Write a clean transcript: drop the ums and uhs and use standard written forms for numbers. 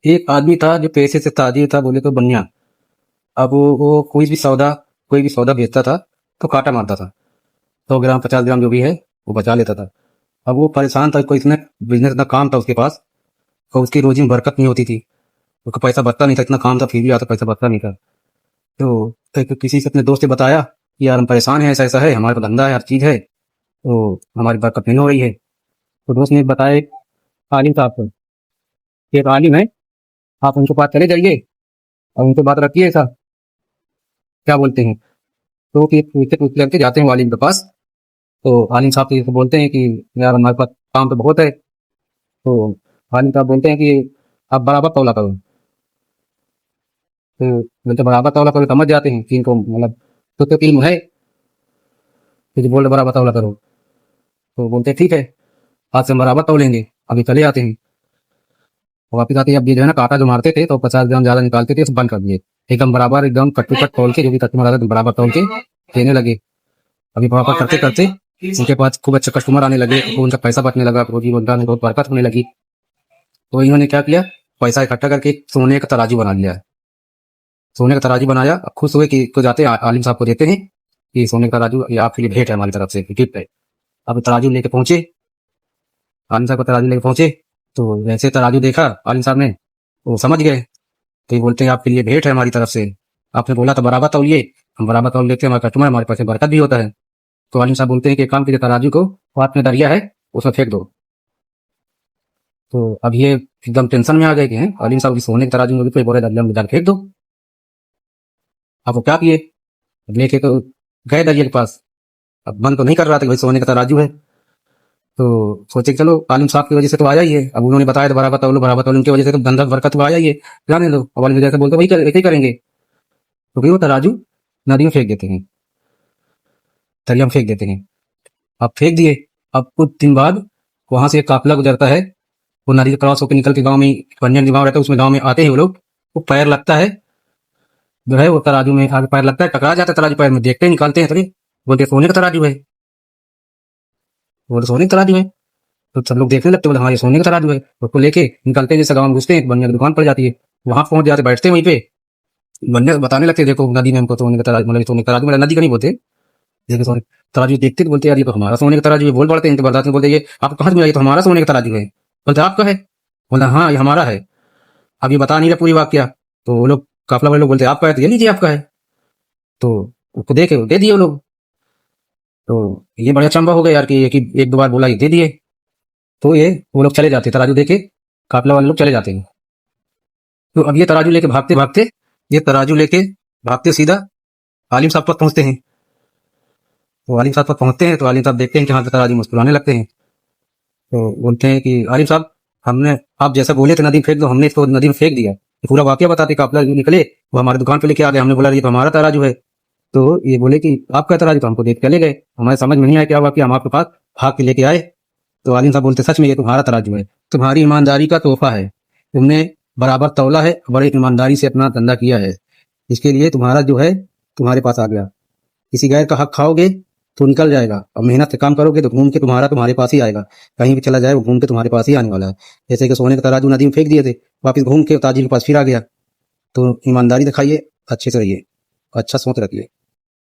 एक आदमी था जो पैसे से ताजिर था, बोले तो बनिया। अब वो कोई भी सौदा बेचता था तो काटा मारता था। 100 ग्राम 50 ग्राम जो भी है वो बचा लेता था। अब वो परेशान था, कोई इतना बिजनेस, इतना काम था उसके पास, और उसकी रोजी में बरकत नहीं होती थी। उसका पैसा बचता नहीं था, इतना काम था फिर भी आता पैसा बचता नहीं था। तो किसी से अपने दोस्त से बताया कि यार हम परेशान हैं, ऐसा ऐसा है, हमारे पास धंधा है, हर चीज़ है, तो हमारी बरकत नहीं हो रही है। तो दोस्त ने बताया एक आलिम साहब को, कि एक आलिम है, आप उनके पास चले जाइए और उनसे बात रखिए, ऐसा क्या बोलते हैं। तो फिर पूछते पूछते करके जाते हैं वो आलिम के पास। तो आलिम साहब से बोलते हैं कि यार हमारे पास काम तो बहुत है। तो आलिम साहब बोलते हैं कि आप बराबर तौला करो। तो बोलते बराबर तौला करो, समझ जाते हैं कि इनको मतलब तो इल्म है, कि जो बोल रहे बराबर तौला करो। तो बोलते हैं ठीक है, आज से हम बराबर तौलेंगे। अभी चले आते हैं, वापिस आते ही अब ये जो है ना काटा जो मारते थे तो 50 ग्राम ज्यादा निकालते थे, सब बंद कर दिए। एकदम बराबर, एकदम कट टू कट तौल के, जो भी कस्टमर आता था बराबर तौल के देने लगे। अभी बराबर करते करते उनके पास खूब अच्छे कस्टमर आने लगे, तो उनका पैसा बचने लगा, रोजी रोजगार में बहुत बरकत होने लगी। तो इन्होंने क्या किया, पैसा इकट्ठा करके एक सोने का तराजू बना लिया। सोने का तराजू बनाया, अब खुश हुए कि को जाते आलिम साहब को देते हैं कि सोने का तराजू ये आपके लिए भेंट है, हमारी तरफ से गिफ्ट है। अब तराजू लेके पहुंचे, आलिम साहब को तराजू लेके पहुंचे। तो वैसे तराजू देखा आलिम साहब ने, वो समझ गए। तो ये बोलते हैं आपके लिए भेंट है हमारी तरफ से, आपने बोला था बराबर तौलिए, हम बराबर तौल लेते हैं, हमारे कस्टमर, हमारे पास बरकत भी होता है। तो आलिम साहब बोलते हैं कि एक काम कीजिए, तराजू को हाथ में दरिया है उसमें फेंक दो। तो अब ये एकदम टेंशन में आ गए कि हैं आलिम साहब की सोने के तराजू में भी बोले दरिया में डाल फेंक दो। अब वो क्या किए, लेके तो गए दरिया के पास। अब मन तो नहीं कर रहा था कि भाई सोने का तराजू है। तो सोचे कि चलो आलिम साहब की वजह से तो आया ही है, अब उन्होंने बताया तो बराबर तौलो, उनकी वजह से तो धंधा बरकत तो आया ही है, जाने दो। अब वाली वजह से बोलते वही ऐसे ही करेंगे। तो फिर वो तराजू नदी में फेंक देते हैं, दरिया में फेंक देते हैं। अब फेंक दिए। अब कुछ दिन बाद वहां से एक काफिला गुजरता है, वो नदी क्रॉस होकर निकल के गांव में, बंजर गांव रहता है उसमें, गांव में आते हैं वो लोग। वो पैर लगता है, जो है वो तराजू में आगे पैर लगता है, टकरा जाता है तराजू पैर में, देखते हैं निकालते हैं, तभी बोलते सोने का तराजू है। वो तो सोने का तराजू है। तो सब लोग देखने लगते, बोले हाँ ये सोने का तराजू है। उसको लेके निकलते हैं, जैसे गाँव में घुसते हैं, बनिया की दुकान पड़ जाती है, वहां पहुंच जाते, बैठते हैं वहीं पे। बनिया बताने लगते, देखो नदी में हमको सोने का तराजू, मतलब सोने का तराजू, मतलब नदी का नहीं बोलते, देखो सोने तराजू देखते तो बोलते यार ये तो हमारा सोने का तराजू है। बोल पड़ते हैं, बर्दाश्त में बोलते ये आप कहाँ से मिला, ये तो हमारा सोने का तराजू है। बोलते आपका है, बोला हाँ ये हमारा है। अब ये बता नहीं रहा पूरी वाक्य। तो वो लोग काफिला वाले लोग बोलते आपका है, तो ये लीजिए आपका है। तो उसको दे के दे दिए वो लोग। तो ये बड़ा अचंभा हो गया यार कि एक दो बार बोला ये दे दिए। तो ये वो लोग चले जाते तराजू देके, काफिला वाले लोग चले जाते हैं। तो अब ये तराजू लेके भागते भागते, ये तराजू लेके भागते सीधा आलिम साहब तक पहुंचते हैं। तो आलिम साहब तक पहुंचते हैं तो आलिम साहब देखते हैं कि हाँ तो तराजू मुस्कुराने लगते हैं। तो बोलते हैं कि आलिम साहब, हमने आप जैसा बोले थे नदी में फेंक दो, हमने इसको नदी में फेंक दिया। तो पूरा वाकया बताते, काफिला जो निकले वो हमारी दुकान पे लेके आ गए, हमने बोला ये तो हमारा तराजू है। तो ये बोले कि आपका तराजू, तो हमको देख चले गए, हमारे समझ में नहीं आया क्या हुआ कि हम आपके पास भाग के लेके आए। तो आलिम साहब बोलते सच में ये तुम्हारा तराजू है, तुम्हारी ईमानदारी का तोहफा है, तुमने बराबर तौला है, बड़े ईमानदारी से अपना धंधा किया है, इसके लिए तुम्हारा जो है तुम्हारे पास आ गया। किसी गैर का हक खाओगे तो निकल जाएगा, और मेहनत से काम करोगे तो घूम के तुम्हारे पास ही आएगा। कहीं भी चला जाए वो घूम के तुम्हारे पास ही आने वाला है। जैसे कि सोने का तराजू नदी में फेंक दिए थे, वापिस घूम के ताजिर के पास फिर आ गया। तो ईमानदारी दिखाइए, अच्छे से रहिए, अच्छा सोच रखिए।